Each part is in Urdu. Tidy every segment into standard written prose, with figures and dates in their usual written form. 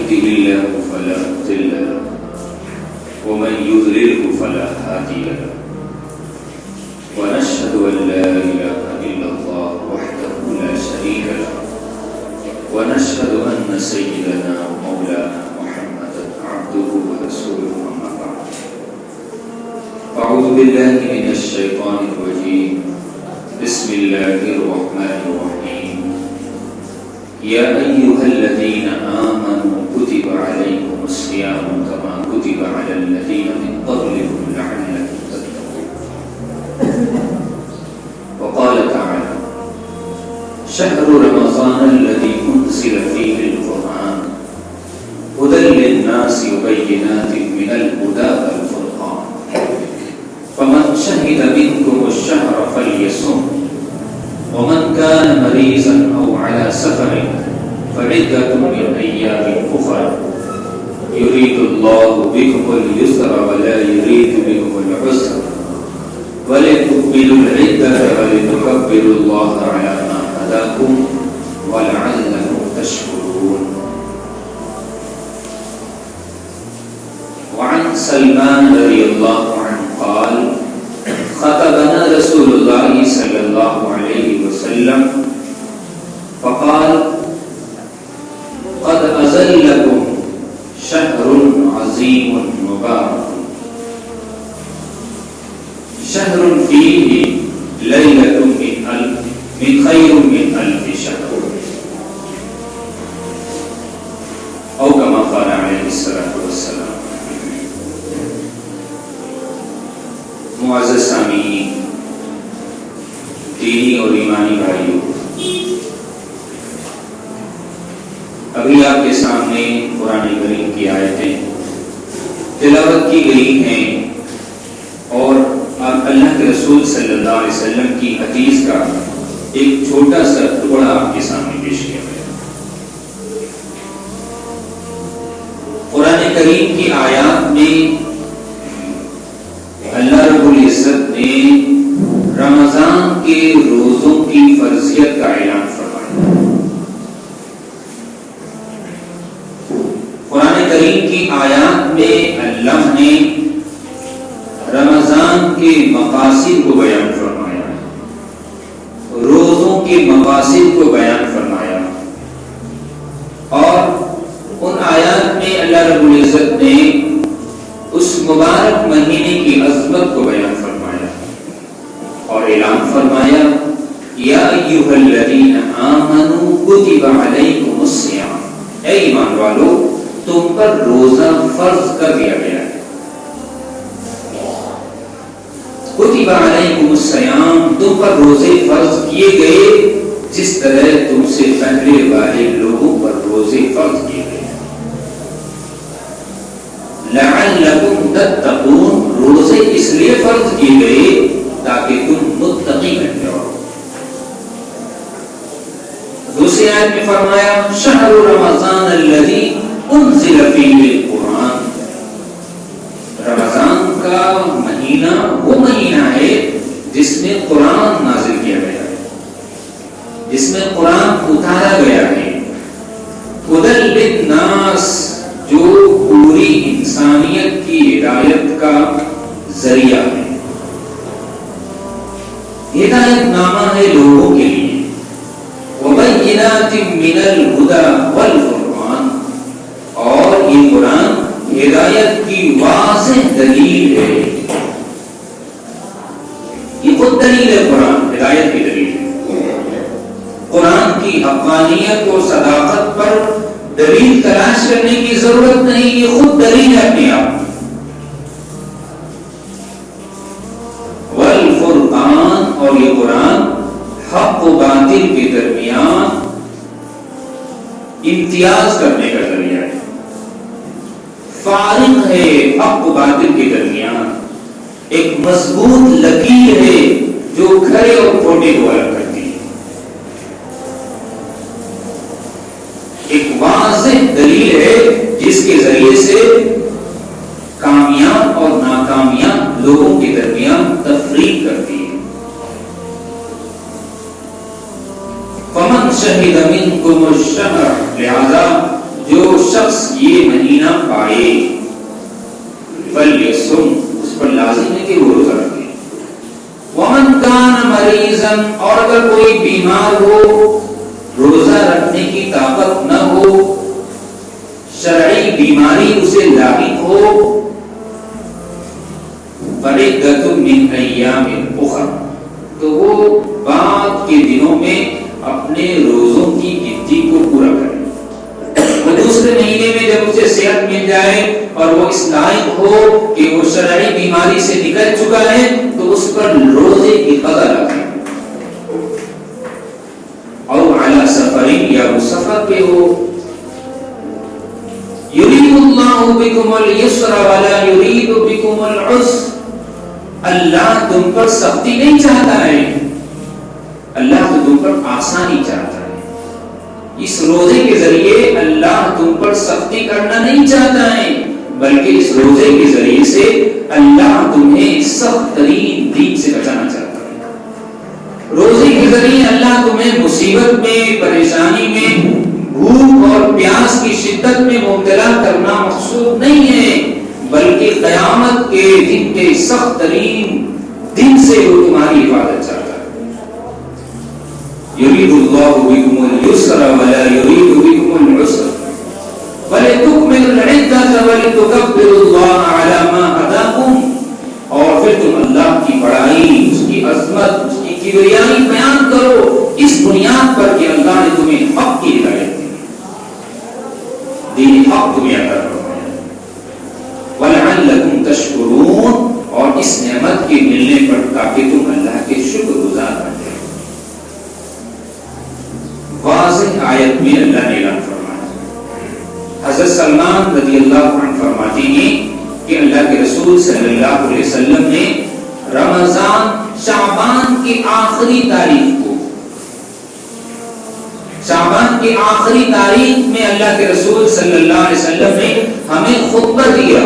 يهده الله فلا مضل له ومن يضلله فلا هادي له ونشهد أن لا إله إلا الله وحده لا شريك له ونشهد أن سيدنا ومولانا محمدا عبده ورسوله أما بعد أعوذ بالله من الشيطان الرجيم بسم الله الرحمن الرحيم يا أيها الذين آمنوا كتب عليكم الصيام كما كتب على الذين من قبلكم لعلكم تتقون وقال تعالى شهر رمضان الذي أنزل فيه القرآن هدى للناس وبينات من الهدى والفرقان فمن شهد منكم الشهر فليصم ومن كان مريضا أو على سفر فعدة من أيام أخر يريد الله بكم اليسر ولا يريد بكم العسر ولتكملوا العدة ولتكبروا الله على ما هداكم ولعلكم تشكرون. وعن سلمان رضي الله عنه قال خطبنا رسول الله صلى الله عليه وسلم فقال قد أزلكم شهر عظيم مبارك شهر فيه ليلة من خير من ألف شهر أو كما قال عليه الصلاة والسلام. معزز سامعین، دینی اور ایمانی بھائیوں، ابھی آپ کے سامنے قرآن کریم کی آیتیں تلاوت کی گئی ہیں اور اللہ کے رسول صلی اللہ علیہ وسلم کی حدیث کا ایک چھوٹا سا ٹکڑا آپ کے سامنے پیش کیا گیا. قرآن کریم کی آیات میں اللہ رب العزت نے رمضان کے روزوں کی فرضیت کا اعلان فرمایا. قرآن کریم کی آیات میں اللہ نے رمضان کے مقاصد کو بیان فرمایا، روزوں کے مقاصد کو بیان فرمایا، اور ان آیات میں اللہ رب العزت نے اس مبارک مہینے کی عظمت کو بیان فرمایا اور اعلان فرمایا یا ایھا الذین آمنوا کتب علیکم الصیام، اے ایمان والو تم پر روزہ فرض کر دیا گیا ہے. کتب علیکم الصیام، تم پر روزے فرض کیے گئے جس طرح تم سے پہلے والے لوگوں پر روزے فرض کیے گئے. لعلکم تتقون، روزے اس لیے فرض کیے گئے تاکہ تم متقی بن جاؤ. دوسری آیت میں فرمایا شہر رمضان الذی انزل فیہ القرآن، رمضان کا مہینہ وہ مہینہ ہے جس میں قرآن نازل کیا گیا ہے، جس میں قرآن اتارا گیا ہے. ہدی للناس، جو پوری انسانیت کی ہدایت کا ذریعہ ہے، ہدایت نامہ ہے لوگوں کے لیے. وبینات من الہدی والفرقان، اور یہ قرآن ہدایت کی واضح دلیل ہے. یہ خود دلیل ہے، قرآن ہدایت کی دلیل ہے. قرآن کی حقانیت اور صداقت پر دلیل تلاش کرنے کی ضرورت نہیں، یہ خود دلیل ہے اپنے آپ. والفرقان، اور یہ قرآن حق و باطل کے درمیان امتیاز کرنے کا ذریعہ ہے. فارق ہے حق و باطل کے درمیان، ایک مضبوط لکیر ہے جو کھڑے اور کھوٹے کو الگ کرتی ہے. ایک واضح دلیل ہے جس کے ذریعے سے کامیاب اور ناکامیاب لوگوں کے درمیان تفریق کرتی ہے. فمن شہد منکم الشہر، لہذا جو شخص یہ مہینہ پائے فلیصم، اس پر لازم ہے کہ وہ روزہ رکھے۔ ومن کان مریضا، اور اگر کوئی بیمار ہو، روزہ رکھنے کی طاقت نہ ہو، شرعی بیماری اسے لاحق ہو، فعدۃ من ایام اخر، تو وہ بعد کے دنوں میں اپنے روزوں کی گنتی کو پورا کرے۔ وہ دوسرے مہینے میں جب اسے صحت مل جائے اور وہ اس لائق ہو کہ وہ شرعی بیماری سے نکل چکا ہے تو اس پر روزے کی قضا رکھے، اور علی سفر، یا وہ سفر پہ ہو۔ یرید اللہ بکم اليسر ولا یرید بکم العسر، اللہ تم پر سختی نہیں چاہتا ہے، اللہ تو تم پر آسانی چاہتا ہے۔ اس روزے کے ذریعے اللہ تم پر سختی کرنا نہیں چاہتا ہے، بلکہ اس روزے کے ذریعے سے اللہ تمہیں سخت ترین دین سے بچانا چاہتا ہے۔ روزے کے ذریعے اللہ تمہیں مصیبت میں، پریشانی میں، بھوک اور پیاس کی شدت میں مبتلا کرنا مقصود نہیں ہے، بلکہ قیامت کے دن کے سخت ترین دن سے وہ تمہاری حفاظت چاہتا ہے۔ یرید اللہ بکم اليسر ولا یرید بکم العسر ولتکملوا العدۃ ولتکبروا اللہ علی ما ہداکم، اور پھر تم اللہ کی بڑائی، اس کی عظمت، اس کی کبریائی بیان کرو اس بنیاد پر کہ اللہ نے تمہیں حق کی ہدایت دی، دین حق تمہیں عطا فرمایا، ولعلکم تشکرون، اور اس نعمت کے ملنے پر تاکہ تم اللہ کے شکر گزار بن جائے۔ واضح آیت میں اللہ نے اعلان فرمایا۔ حضرت سلمان رضی اللہ عنہ فرماتے ہیں کہ اللہ کے رسول صلی اللہ علیہ وسلم نے رمضان شعبان کی آخری تاریخ کو، شعبان کی آخری تاریخ میں اللہ کے رسول صلی اللہ علیہ وسلم نے ہمیں خطبہ دیا،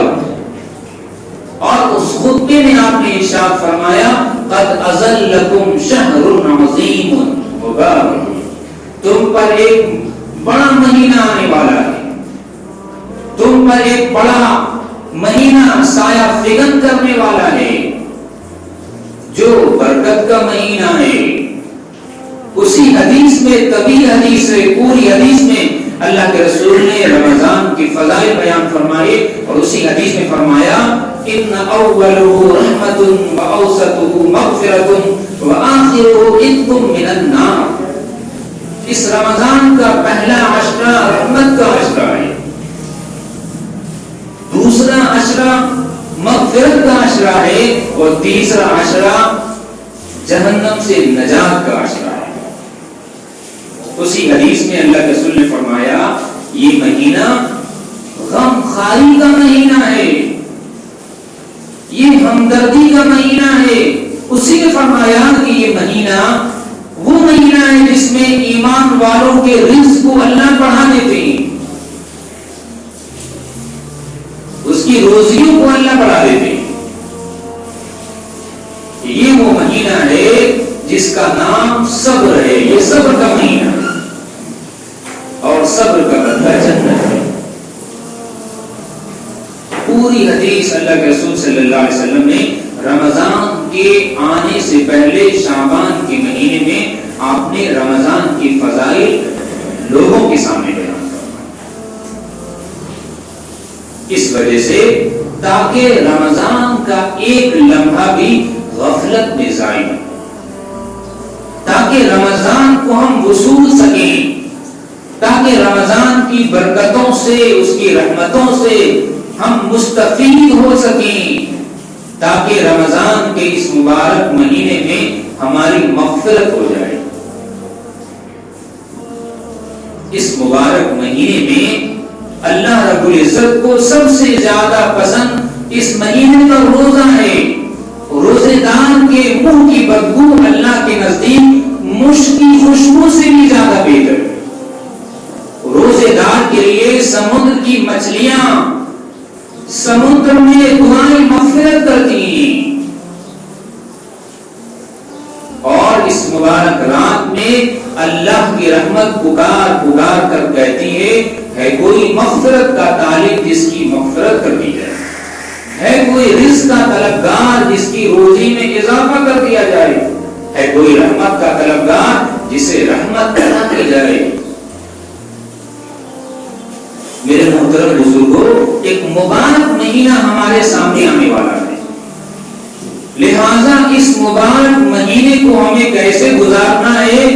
اور اس خطبے میں آپ نے ارشاد فرمایا قد اذلکم شہر عظیم مبارک، تم پر ایک بڑا مہینہ آنے والا ہے، تم پر ایک بڑا مہینہ سایہ فگن کرنے والا ہے جو برکت کا مہینہ ہے۔ اسی حدیث میں، طویل حدیث ہے، پوری حدیث میں اللہ کے رسول نے رمضان کی فضائل بیان فرمائے، اور اسی حدیث میں فرمایا ان اولہ رحمت واوسطہ مغفرۃ وآخرہ عتق من النار، اس رمضان کا پہلا عشرہ رحمت کا عشرہ ہے، دوسرا عشرہ مغفرت کا عشرہ ہے، اور تیسرا عشرہ جہنم سے نجات کا عشرہ ہے۔ اسی حدیث میں اللہ کے رسول نے فرمایا یہ مہینہ غم خاری کا مہینہ ہے، یہ ہمدردی کا مہینہ ہے۔ اسی نے فرمایا کہ یہ مہینہ وہ مہینہ ہے جس میں ایمان والوں کے رزق کو اللہ بڑھا دیتے ہیں، اس کی روزیوں کو اللہ بڑھا دیتے ہیں۔ یہ وہ مہینہ ہے جس کا نام صبر ہے، یہ صبر کا مہینہ ہے، اور صبر کا بدلہ جنت ہے۔ پوری حدیث اللہ کے رسول صلی اللہ علیہ وسلم نے رمضان کے آنے سے پہلے شعبان کے مہینے میں آپ نے رمضان کی فضائل لوگوں کے سامنے بیان کرنا، اس وجہ سے تاکہ رمضان کا ایک لمحہ بھی غفلت میں ضائع نہ، تاکہ رمضان کو ہم وصول سکیں، تاکہ رمضان کی برکتوں سے، اس کی رحمتوں سے ہم مستفید ہو سکیں، تاکہ رمضان کے اس مبارک مہینے میں ہماری مغفرت ہو جائے۔ اس مبارک مہینے میں اللہ رب العزت کو سب سے زیادہ پسند اس مہینے کا روزہ ہے۔ روزے دار کے منہ کی بدبو اللہ کے نزدیک مشک کی خوشبو سے بھی زیادہ بہتر ہے۔ روزے دار کے لیے سمندر کی مچھلیاں سمندر میں دعائیں مغفرت کرتی ہیں، اور اس مبارک رات میں اللہ کی رحمت پکار پکار کر کہتی ہے کوئی مغفرت کا طالب جس کی مغفرت کر دی جائے، ہے کوئی رزق کا طلبگار جس کی روزی میں اضافہ کر دیا جائے، ہے کوئی رحمت کا طلبگار جسے رحمت عطا کی جائے۔ میرے محترم بزرگوں، ایک مبارک مہینہ ہمارے سامنے آنے والا ہے، لہذا اس مبارک مہینے کو ہمیں کیسے گزارنا ہے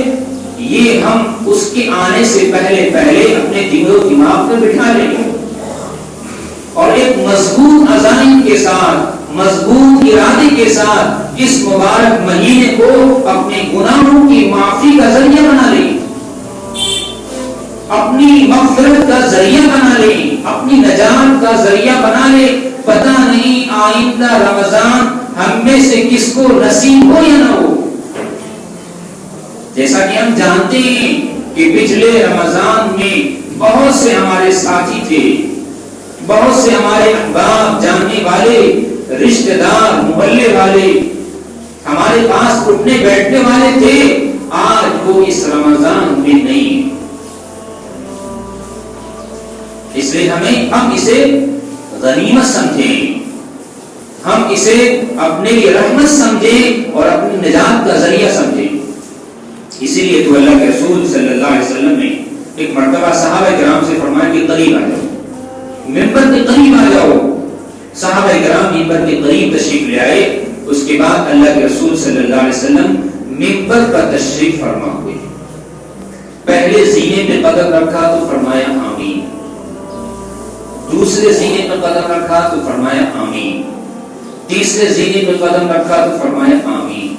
یہ ہم اس کے آنے سے پہلے اپنے دل و دماغ میں بٹھا لیں گے، اور ایک مضبوط عزائم کے ساتھ، مضبوط ارادے کے ساتھ اس مبارک مہینے کو اپنے گناہوں کی معافی کا ذریعہ بنا لیں، اپنی مغفرت کا ذریعہ بنا لیں، اپنی نجات کا ذریعہ بنا لیں۔ پتہ نہیں آئندہ رمضان ہم میں سے کس کو نصیب ہو یا نہ ہو۔ جیسا کہ ہم جانتے ہیں کہ پچھلے رمضان میں بہت سے ہمارے ساتھی تھے، بہت سے ہمارے احباب، جاننے والے، رشتہ دار، محلے والے ہمارے پاس اٹھنے بیٹھنے والے تھے، آج وہ اس رمضان میں نہیں۔ اس لیے ہم اسے غنیمت سمجھیں، ہم اسے اپنے لیے رحمت سمجھیں اور اپنی نجات کا ذریعہ سمجھیں۔ اسی لیے تو اللہ کے رسول صلی اللہ علیہ وسلم نے ایک مرتبہ صحابہ کرام سے فرمایا کہ قریب آ جاؤ، منبر کے قریب آ جاؤ۔ صحابہ کرام منبر کے قریب تشریف لے آئے۔ اس کے بعد اللہ کے رسول صلی اللہ علیہ وسلم منبر پر تشریف فرما ہوئے، پہلے سینے پہ قدم رکھا تو فرمایا آمین، دوسرے سینے پہ قدم رکھا تو فرمایا آمین، تیسرے سینے پہ قدم رکھا تو فرمایا آمین۔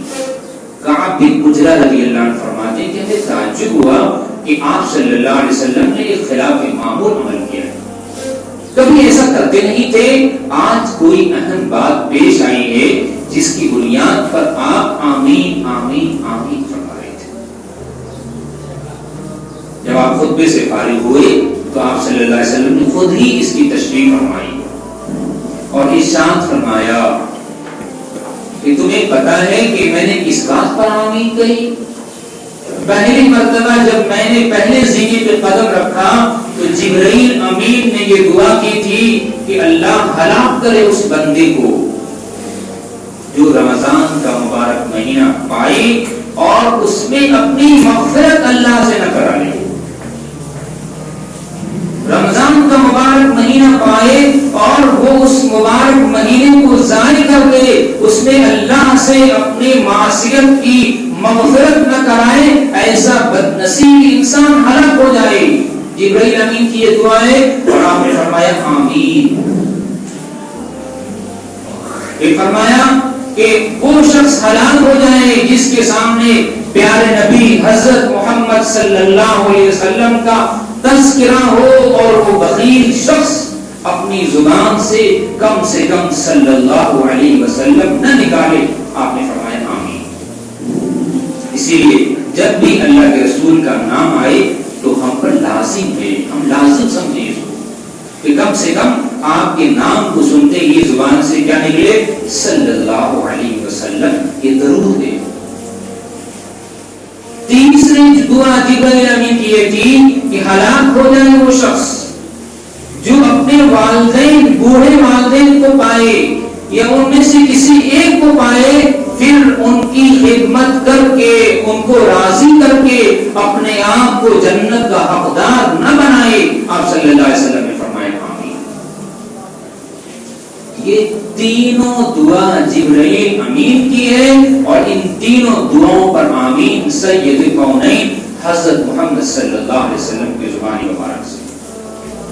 کعب بن عجرہ رضی اللہ عنہ فرماتے ہیں کہ ہمیں تعجب ہوا کہ آپ صلی اللہ علیہ وسلم نے ایک خلاف معمول عمل کیا ہے، کبھی ایسا کرتے نہیں تھے۔ آج کوئی اہم بات پیش آئی ہے جس کی بنیاد پر آپ آمین آمین آمین فرما رہے تھے۔ جب آپ خطبے سے فارغ ہوئے تو آپ صلی اللہ علیہ وسلم نے خود ہی اس کی تشریح فرمائی اور ارشاد فرمایا کہ تمہیں پتا ہے کہ میں نے کس بات پر آمین کہی؟ پہلی مرتبہ جب میں نے پہلے زینے پہ قدم رکھا تو جبرائیل امین نے یہ دعا کی تھی کہ اللہ ہلاک کرے اس بندے کو جو رمضان کا مبارک مہینہ پائے اور اس میں اپنی مغفرت اللہ سے نہ کرا لے۔ رمضان کا مبارک مہینہ پائے اور وہ اس مبارک مہینے کو ضائع کر دے، اس میں اللہ سے اپنی معصیت کی مغفرت نہ کرائے، ایسا بدنصیب انسان ہلاک ہو جائے۔ جبرائیل امین کی یہ دعا ہے اور آپ نے فرمایا آمین۔ یہ فرمایا کہ وہ شخص ہلاک ہو جائے جس کے سامنے پیارے نبی حضرت محمد صلی اللہ علیہ وسلم کا تذکرہ ہو اور وہ بخیل شخص اپنی زبان سے کم صلی اللہ علیہ وسلم نہ نکالے۔ آپ نے فرمایا آمین۔ اسی لیے جب بھی اللہ کے رسول کا نام آئے تو ہم پر لازم ہے، ہم لازم سمجھیں اس کو کہ کم سے کم آپ کے نام کو سنتے ہی زبان سے کیا نکلے؟ صلی اللہ علیہ وسلم، یہ درود ہے۔ تیسری دعا جبرائیل امین کی یہ تھی کہ ہلاک ہو جائے وہ شخص جو اپنے والدین، بوڑھے والدین کو پائے یا ان میں سے کسی ایک کو پائے، پھر ان کی خدمت کر کے، ان کو راضی کر کے اپنے آپ کو جنت کا حقدار نہ بنائے۔ آپ صلی اللہ علیہ وسلم نے فرمایا آمین۔ یہ تینوں دعا جبرائیل امین کی ہے اور ان تینوں دعاؤں پر آمین سید کونین حضرت محمد صلی اللہ علیہ وسلم کی زبان مبارک سے۔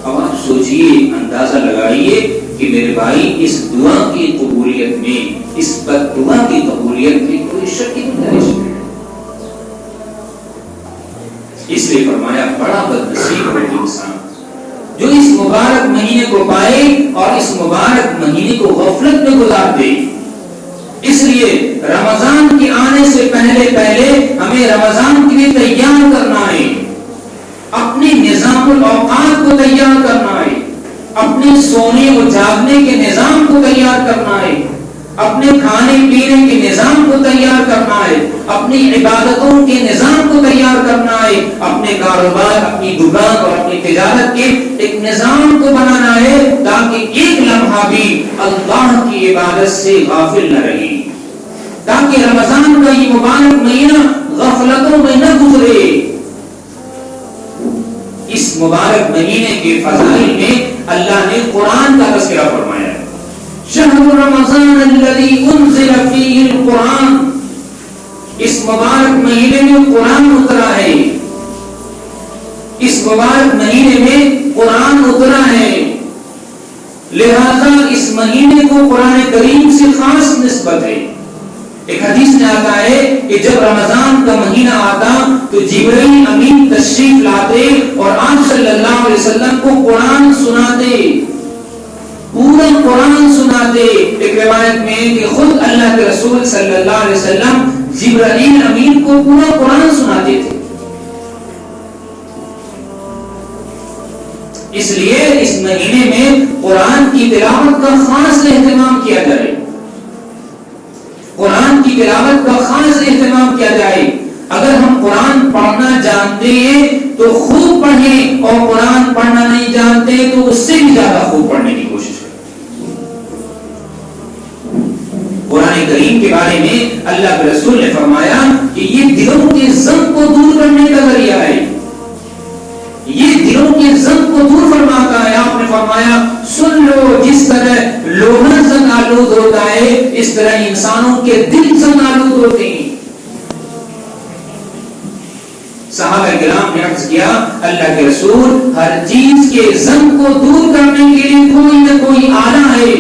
اب آپ سوچئے، اندازہ لگائیے کہ میرے بھائی اس دعا کی قبولیت میں، اس بد دعا کی قبولیت میں کوئی شک ہی نہیں ہے۔ اس لیے فرمایا بڑا بدنصیب ہے انسان جو اس مبارک مہینے کو پائے اور اس مبارک مہینے کو غفلت میں گزار دے۔ اس لیے رمضان کے آنے سے پہلے ہمیں رمضان کے لیے تیار کرنا ہے، اپنے نظام الاوقات کو تیار کرنا ہے، اپنے سونے اور جاگنے کے نظام کو تیار کرنا ہے، اپنے کھانے پینے کے نظام کو تیار کرنا ہے، اپنی عبادتوں کے نظام کو تیار کرنا ہے، اپنے کاروبار، اپنی دکان اور اپنی تجارت کے ایک نظام کو بنانا ہے تاکہ ایک لمحہ بھی اللہ کی عبادت سے غافل نہ رہے، تاکہ رمضان کا یہ مبارک مہینہ غفلتوں میں نہ گزرے۔ اس مبارک مہینے کے فضائل میں اللہ نے قرآن کا تذکرہ فرمایا ہے۔ شہر رمضان الذی انزل فیہ القرآن، اس مبارک مہینے میں قرآن اترا ہے، اس مبارک مہینے میں قرآن اترا ہے، لہذا اس مہینے کو قرآن کریم سے خاص نسبت ہے۔ ایک حدیث میں آتا ہے کہ جب رمضان کا مہینہ آتا تو جبرائیل امین تشریف لاتے اور آپ صلی اللہ علیہ وسلم کو قرآن سناتے، پورا قرآن سناتے۔ ایک روایت میں کہ خود اللہ کے رسول صلی اللہ علیہ وسلم جبرائیل امین کو پورا قرآن سناتے تھے۔ اس لیے اس مہینے میں قرآن کی تلاوت کا خاص اہتمام کیا جائے، قرآن کی تلاوت کا خاص اہتمام کیا جائے۔ اگر ہم قرآن پڑھنا جانتے ہیں تو خوب پڑھیں، اور قرآن پڑھنا نہیں جانتے تو اس سے بھی زیادہ خوب پڑھنے کی کوشش کریں۔ قرآن کریم کے بارے میں اللہ کے رسول نے فرمایا کہ یہ دلوں کے زنگ کو دور کرنے کا ذریعہ ہے، یہ دلوں کے زنگ کو دور فرماتا ہے۔ آپ نے فرمایا سن لو، جس طرح لوہا زنگ آلود ہوتا ہے اس طرح انسانوں کے دل زنگ آلود ہوتے ہیں۔ صحابہ کرام نے عرض کیا اللہ کے رسول، ہر چیز کے زنگ کو دور کرنے کے لیے کوئی نہ کوئی آلہ ہے،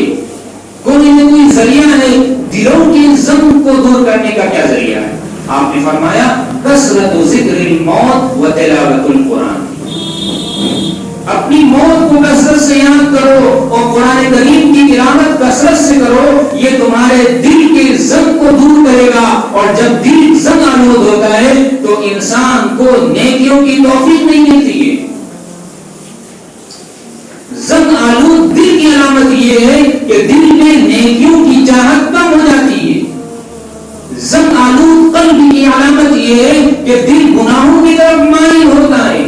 کوئی نہ کوئی ذریعہ ہے، دلوں کے زنگ کو دور کرنے کا کیا ذریعہ ہے؟ آپ نے فرمایا کثرت ذکر الموت و تلاوت القرآن، اپنی موت کو کثرت سے یاد کرو اور قرآن کریم کی تلاوت کثرت سے کرو، یہ تمہارے دل کے زنگ کو دور کرے گا۔ اور جب دل زنگ آلود ہوتا ہے تو انسان کو نیکیوں کی توفیق نہیں ملتی ہے۔ زنگ آلود دل کی علامت یہ ہے کہ دل میں نیکیوں کی چاہت کم ہو جاتی ہے۔ زنگ آلود قلب کی علامت یہ ہے کہ دل گناہوں کی طرف مائل ہوتا ہے،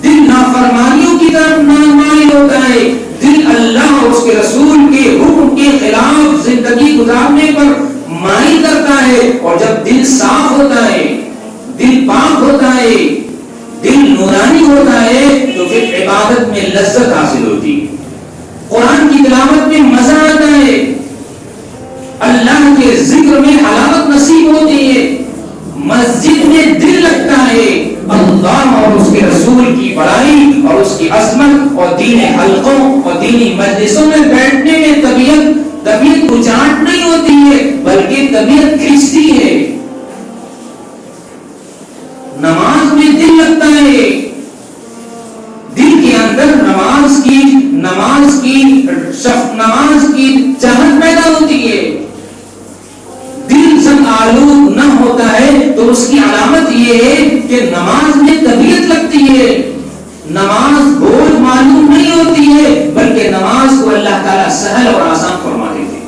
دل نافرمانیوں کی طرف مائل ہوتا ہے، دل اللہ اور اس کے رسول کے حکم کے خلاف زندگی گزارنے پر مائل کرتا ہے۔ اور جب دل صاف ہوتا ہے، دل پاک ہوتا ہے، دل نورانی ہوتا ہے تو پھر عبادت میں لذت حاصل ہوتی ہے، قرآن کی تلاوت میں مزہ آتا ہے، اللہ کے ذکر میں حلاوت نصیب ہوتی ہے، مسجد میں دل لگتا ہے، اللہ اور اس کے رسول کی بڑائی اور اس کی عظمت اور دین حلقوں اور دینی مجلسوں میں بیٹھنے میں طبیعت اچاٹ نہیں ہوتی ہے بلکہ طبیعت کھنچتی ہے۔ نماز میں دل لگتا ہے، دل کے اندر نماز کی چاہت پیدا ہوتی ہے۔ دل زنگ آلود نہ ہوتا ہے تو اس کی علامت یہ ہے کہ نماز میں طبیعت لگتی ہے، نماز بوجھ معلوم نہیں ہوتی ہے بلکہ نماز کو اللہ تعالیٰ سہل اور آسان فرما دیتے ہیں۔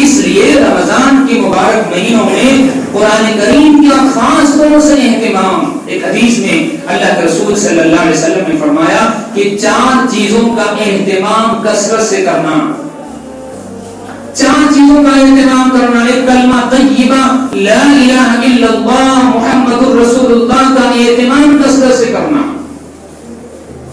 اس لیے رمضان کے مبارک مہینوں میں قرآن کریم کا خاص طور سے اہتمام۔ ایک حدیث میں اللہ کے رسول صلی اللہ علیہ وسلم نے فرمایا کہ 4 چیزوں کا اہتمام کثرت سے کرنا، 4 چیزوں کا اہتمام کرنا۔ ایک کلمہ طیبہ لا الہ الا اللہ محمد الرسول اللہ کا اہتمام کثرت سے کرنا۔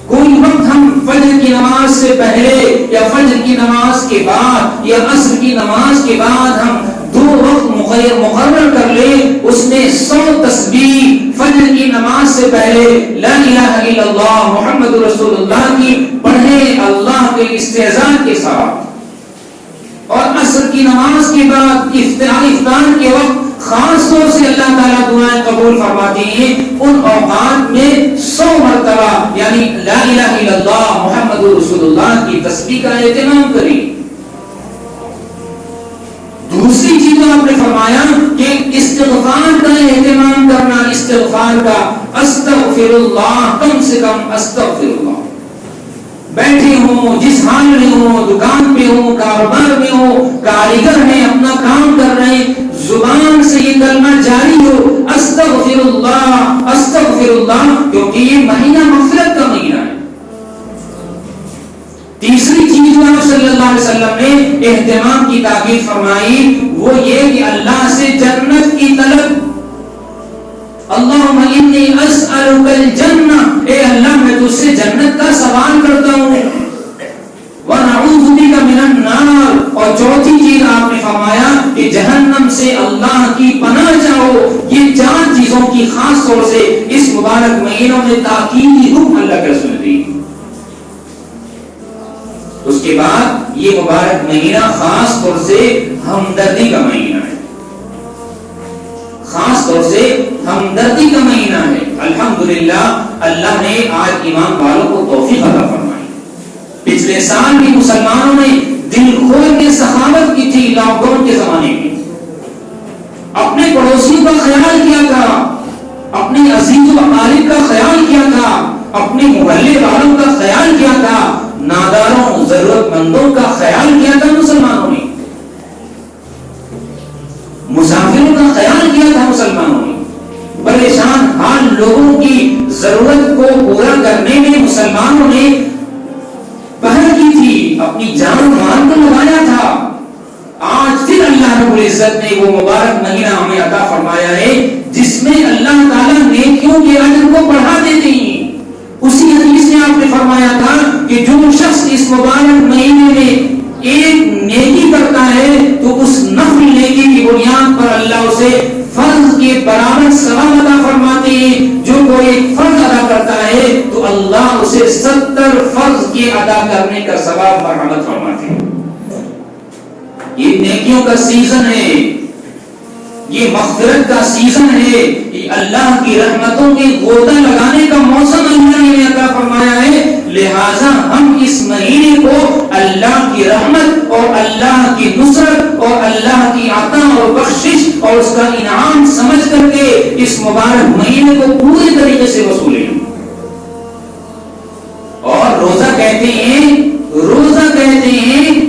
کوئی وقت ہم فجر کی نماز سے پہلے یا فجر کی نماز کے بعد یا عصر کی نماز کے بعد ہم 2 وقت مقرر کر لیں، اس میں 100 تسبیح فجر کی نماز سے پہلے لا الہ الا اللہ محمد رسول اللہ کی پڑھیں اللہ کے استعزاء کے ساتھ، اور عصر کی نماز کے بعد افطار کے وقت خاص طور سے اللہ تعالیٰ دعائیں قبول فرماتی ہیں، ان اوقات میں 100 مرتبہ یعنی لا الہ الا اللہ محمد رسول اللہ کی تسبیح کا اہتمام کریں۔ دوسری چیز آپ نے فرمایا کہ استغفار کا اہتمام کرنا، استغفار کا، استغفر اللہ، کم سے کم استغفر اللہ، بیٹھے ہوں، جس حال میں ہوں، دکان پہ ہوں، کاروبار میں ہوں، کاریگر ہیں، اپنا کام کر رہے ہیں، زبان سے یہ کلمہ جاری ہو، استغفر اللہ استغفر اللہ، کیونکہ یہ مہینہ مغفرت کا مہینہ ہے۔ تیسری چیز جو آپ صلی اللہ علیہ وسلم نے اہتمام کی تاکید فرمائی وہ یہ کہ اللہ سے جنت کی طلب، اللہم انی اسألک الجنہ، اے اللہ میں تجھ سے جنت کا سوال کرتا ہوں، وَنَعُوذُ بِكَ مِنَ النَّارِ، اور چوتھی چیز آپ نے فرمایا کہ جہنم سے اللہ کی پناہ چاہو۔ یہ چار چیزوں کی خاص طور سے اس مبارک مہینوں میں تاکیدی حکم اللہ کے رسول دی۔ اس کے بعد یہ مبارک مہینہ خاص طور سے ہمدردی کا مہینہ ہے، خاص طور سے ہمدردی کا مہینہ ہے۔ الحمدللہ اللہ نے آج ایمان والوں کو توفیق عطا فرمائی۔ پچھلے سال بھی مسلمانوں نے دل کھول کے سخاوت کی تھی، لاک ڈاؤن کے زمانے میں اپنے پڑوسیوں کا خیال کیا تھا، اپنے عزیز و اقارب کا خیال کیا تھا، اپنے محلے والوں کا خیال کیا تھا، ناداروں ضرورت مندوں کا خیال کیا تھا، مسلمانوں نے مسافروں کا خیال کیا تھا، مسلمانوں نے پریشان حال لوگوں کی ضرورت کو پورا کرنے میں مسلمانوں نے پہل کی تھی، اپنی جان مال کو لگایا تھا۔ آج پھر اللہ رب العزت نے وہ مبارک مہینہ ہمیں عطا فرمایا ہے جس میں اللہ تعالیٰ نیکیوں کے اجر کو بڑھا دیتے ہیں۔ اسی حدیث میں آپ نے فرمایا تھا کہ جو شخص اس مبارک مہینے میں ایک نیکی کرتا ہے تو اس نفل نیکی کی بنیاد پر اللہ اسے فرض کے برابر ثواب عطا فرماتے ہیں۔ جو کوئی ایک فرض ادا کرتا ہے تو اللہ اسے 70 فرض کے ادا کرنے کا ثواب مرحمت فرماتے ہیں۔ یہ نیکیوں کا سیزن ہے، یہ مغفرت کا سیزن ہے، یہ اللہ کی رحمتوں کے گوتا لگانے کا موسم اللہ نے عطا فرمایا ہے۔ لہٰذا ہم اس مہینے کو اللہ کی رحمت اور اللہ کی نصرت اور اللہ کی عطا اور بخشش اور اس کا انعام سمجھ کر کے اس مبارک مہینے کو پورے طریقے سے وصولیں۔ اور روزہ کہتے ہیں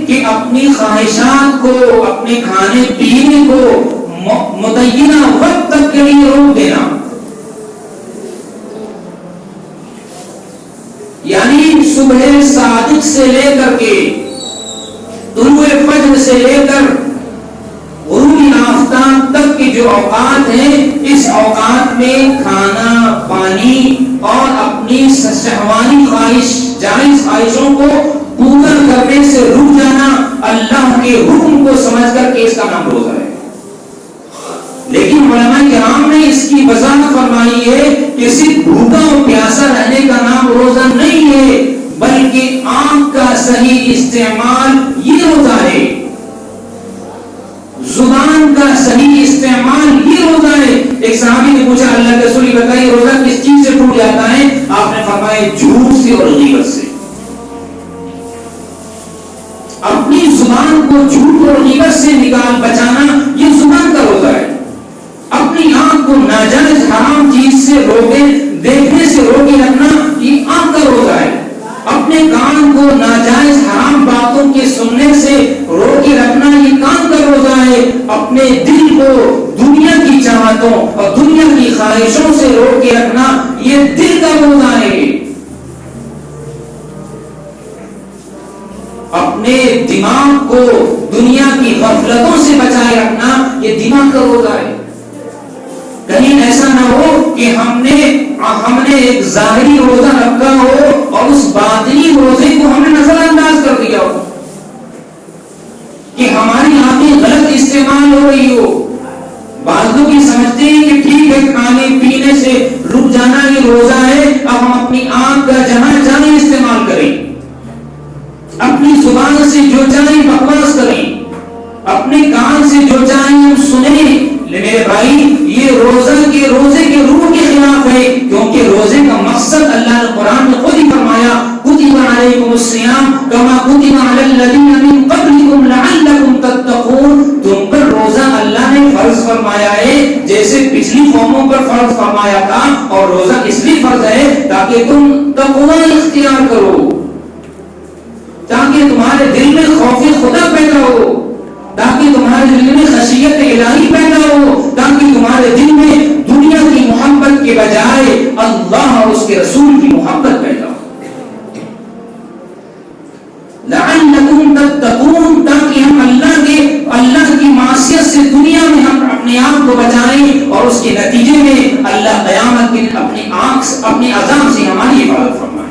کہ اپنی خواہشات کو، اپنے کھانے پینے کو متعینہ وقت تک کے لیے روک دینا، یعنی صبح صادق سے لے کر کے طلوع فجر سے لے کر غروب آفتاب تک کے جو اوقات ہیں، اس اوقات میں کھانا پانی اور اپنی شہوانی خواہش، جائز خواہشوں کو پورا کرنے سے رک جانا اللہ کے حکم کو سمجھ کر کے اس کا نام روزہ ہے۔ لیکن علماء کرام نے اس کی وضاحت فرمائی ہے کہ صرف بھوکا اور پیاسا رہنے کا نام روزہ نہیں ہے، بلکہ آنکھ کا صحیح استعمال یہ روزہ ہے، زبان کا صحیح استعمال یہ روزہ ہے۔ ایک صحابی نے پوچھا اللہ کے رسول بتائیے روزہ کس چیز سے ٹوٹ جاتا ہے؟ آپ نے فرمایا جھوٹ سے اور غیبت سے۔ اپنی زبان کو جھوٹ اور غیبت سے نکال بچانا یہ زبان کا روزہ ہے۔ اپنی آنکھ کو ناجائز حرام چیز سے روکے، دیکھنے سے روکے رکھنا یہ آنکھ کا روزہ ہے۔ اپنے کان کو ناجائز حرام باتوں کے سننے سے روکے رکھنا یہ کان کا روزہ ہے۔ اپنے دل کو دنیا کی چاہتوں اور دنیا کی خواہشوں سے روکے رکھنا یہ دل کا روزہ ہے۔ اپنے دماغ کو دنیا کی غفلتوں سے بچائے رکھنا یہ دماغ کا روزہ ہے۔ کہیں ایسا نہ ہو کہ ہم نے ایک ظاہری روزہ رکھا ہو اور اس باطنی روزے کو ہم نے نظر انداز کر دیا ہو، کہ ہماری آنکھیں غلط استعمال ہو رہی ہو۔ بعض لوگ یہ سمجھتے ہیں کہ ٹھیک ہے کھانے پینے سے رک جانا یہ روزہ ہے، اب ہم اپنی آنکھ کا جہاں چاہیں استعمال کریں، اپنی زبان سے جو چاہیں بکواس کریں، اپنے کان سے جو چاہیں ہم سنیں۔ میرے بھائی یہ روزے کے روح کے خلاف ہے، کیونکہ روزے کا مقصد اللہ نے قرآن میں خود ہی فرمایا کتب علیکم الصیام کما کتب علی الذین من قبلکم لعلکم تتقون۔ تم پر روزہ اللہ نے فرض فرمایا ہے جیسے پچھلی قوموں پر فرض فرمایا تھا، اور روزہ اس لیے فرض ہے تاکہ تم تقوی اختیار کرو۔ تاکہ تمہارے دل میں خوف خدا پیدا ہو، تاکہ تمہارے دل میں خشیت الہی پیدا ہو، تاکہ تمہارے دل میں دنیا کی محبت کے بجائے اللہ اور اس کے رسول کی محبت پیدا ہو، لعلکم تتقون، تاکہ ہم اللہ کی معصیت سے دنیا میں ہم اپنے آپ کو بچائیں اور اس کے نتیجے میں اللہ قیامت کے اپنے عذاب سے ہماری حفاظت فرمائے۔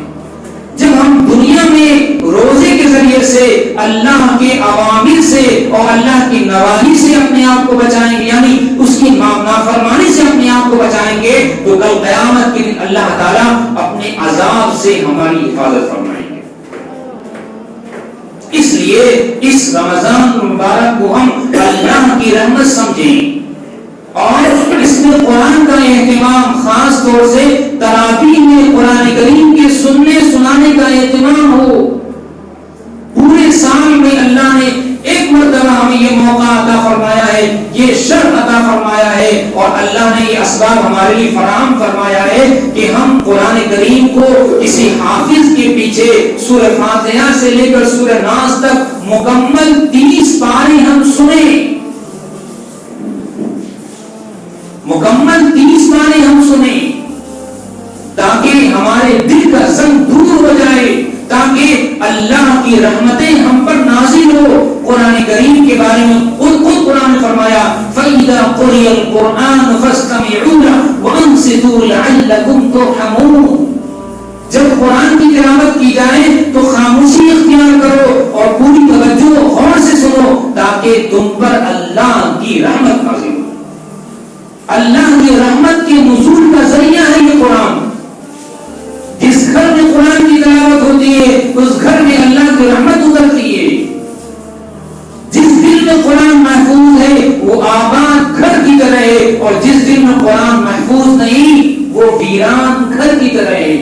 جب ہم دنیا میں روزے کے ذریعے سے اللہ کے اوامر سے اور اللہ کی نواہی سے اپنے آپ کو بچائیں گے، یعنی اس کی نافرمانی سے اپنے آپ کو بچائیں گے، تو کل قیامت کے دن اللہ تعالیٰ اپنے عذاب سے ہماری حفاظت فرمائیں گے۔ اس لیے اس رمضان المبارک کو ہم اللہ کی رحمت سمجھیں، اور اس میں قرآن کا اہتمام، خاص طور سے تراویح میں قرآن کریم کے سننے سنانے کا اہتمام ہو۔ پورے سال میں اللہ نے ایک مرتبہ ہمیں یہ موقع عطا فرمایا ہے، یہ شرف عطا فرمایا ہے، اور اللہ نے یہ اسباب ہمارے لیے فراہم فرمایا ہے کہ ہم قرآن کریم کو کسی حافظ کے پیچھے سورہ فاتحہ سے لے کر سورہ ناس تک مکمل 30 پارے ہم سنیں، مکمل 30 پارے ہم سنیں، تاکہ ہمارے دل کا زنگ دور ہو جائے، تاکہ اللہ کی رحمتیں ہم پر نازل ہو۔ قرآن کریم کے بارے میں خود قرآن نے فرمایا فَإِذَا قُرِئَ الْقُرْآنُ فَاسْتَمِعُوا لَهُ وَأَنصِتُوا لَعَلَّكُمْ تُرْحَمُونَ، جب قرآن کی تلاوت کی جائے تو خاموشی اختیار کرو اور پوری توجہ غور سے سنو، تاکہ تم پر اللہ کی رحمت نازل ہو۔ اللہ کی رحمت کے نزول کا ذریعہ ہے یہ قرآن۔ جس گھر میں قرآن کی تلاوت ہوتی ہے اس گھر میں اللہ کی رحمت اترتی ہے۔ جس دل میں قرآن محفوظ ہے وہ آباد گھر کی طرح ہے، اور جس دل میں قرآن محفوظ نہیں وہ ویران گھر کی طرح ہے۔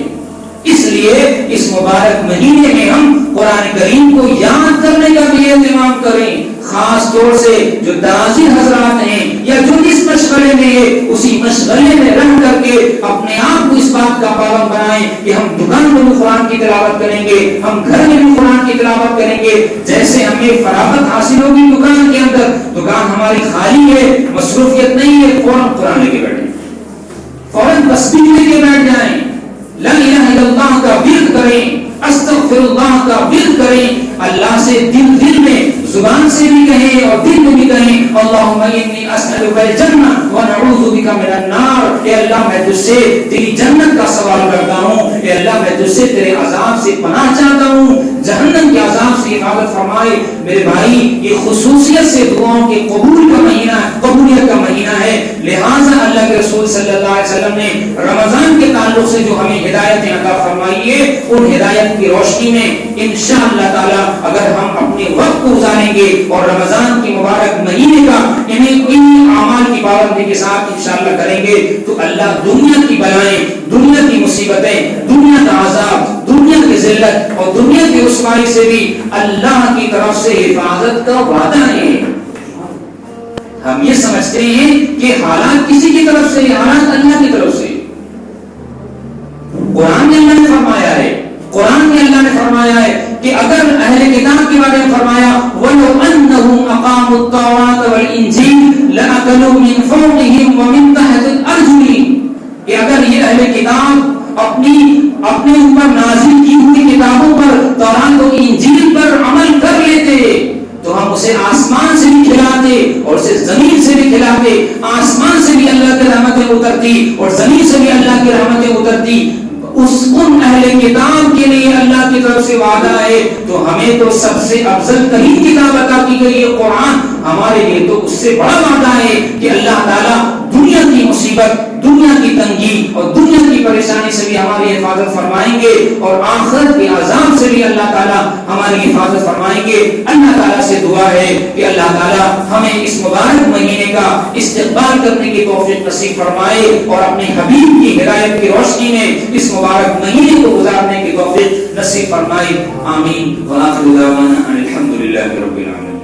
اس لیے اس مبارک مہینے میں ہم قرآن کریم کو یاد کرنے کا بھی اہتمام کریں، خاص طور سے جو داعی حضرات ہیں یا جو اس مشغلے میں ہے اسی مشغلے میں رہ کر کے اپنے آپ کو اس بات کا پابند بنائیں کہ ہم دکان میں بھی قرآن کی تلاوت کریں گے، ہم گھر میں بھی قرآن کی تلاوت کریں گے۔ جیسے ہمیں فراغت حاصل ہوگی دکان کے اندر، دکان ہماری خالی ہے، مصروفیت نہیں ہے، فوراً قرآن لے کے بیٹھیں، فوراً تسبیح لے کے بیٹھ جائیں، لا الہ الا اللہ کا ورد کریں، استغفر اللہ کا ورد کریں، اللہ سے دل میں زبان سے بھی کہیں اور دل میں بھی کہیں اللہم انی اسألک الجنہ ونعوذ بک من النار، اے اللہ میں تجھ سے تیری جنت کا سوال کرتا ہوں، اے اللہ میں تجھ سے تیرے عذاب سے پناہ چاہتا ہوں، جہنم کے عذاب سے حفاظت فرمائے۔ میرے بھائی یہ خصوصیت سے دعاؤں کے قبول کا مہینہ، قبولیت کا مہینہ ہے، لہٰذا اللہ کے رسول صلی اللہ علیہ وسلم نے رمضان کے تعلق سے جو ہمیں ہدایتیں عطا فرمائی ہے ان ہدایت کی روشنی میں انشاءاللہ تعالی اگر ہم اپنے وقت کو گزاریں گے اور رمضان کی مبارک مہینے کا انہیں اعمال کی پابندی کے ساتھ انشاءاللہ کریں گے تو اللہ دنیا کی بلائیں، دنیا کی مصیبتیں، دنیا کا عذاب، دنیا کی ذلت اور دنیا کی رسوائی سے بھی اللہ کی طرف سے حفاظت کا وعدہ ہے۔ ہم یہ سمجھتے ہیں کہ حالات کسی کی طرف سے، حالات اللہ کی طرف سے۔ قرآن میں اللہ نے فرمایا ہے، قرآن میں اللہ نے فرمایا ہے کہ اگر اہل کتاب کے بارے میں فرمایا وَلَوْ أَنَّهُمْ أَقَامُوا التَّوْرَاةَ وَالْإِنْجِيلَ لَأَكَلُوا مِنْ فَوْقِهِمْ وَمِنْ تَحْتِ أَرْجُلِهِمْ، کہ اگر یہ اہل کتاب اپنے اوپر نازل کی ہوئی کتابوں پر، تورات و انجیل پر عمل کر لیتے تو ہم اسے آسمان سے بھی کھلاتے اور اسے زمین سے بھی کھلاتے، آسمان سے بھی اللہ کی رحمتیں اترتی اور زمین سے بھی اللہ کی رحمتیں اترتی۔ ان اہل کتاب کے لیے اللہ کی طرف سے وعدہ ہے، تو ہمیں تو سب سے افضل ترین کتاب عطا کی گئی ہے قرآن، ہمارے لیے تو اس سے بڑا وعدہ ہے کہ اللہ تعالیٰ دنیا کی مصیبت، دنیا کی تنگی اور دنیا کی پریشانی سے بھی ہماری حفاظت فرمائیں گے اور آخرت کے عذاب سے بھی اللہ تعالیٰ ہماری حفاظت فرمائیں گے۔ اللہ تعالیٰ سے دعا ہے کہ اللہ تعالیٰ ہمیں اس مبارک مہینے کا استقبال کرنے کی توفیق نصیب فرمائے اور اپنے حبیب کی ہدایت کی روشنی میں اس مبارک مہینے کو گزارنے کی توفیق نصیب فرمائے۔ آمین۔ وآخر دعوانا ان الحمد للہ رب العالمین۔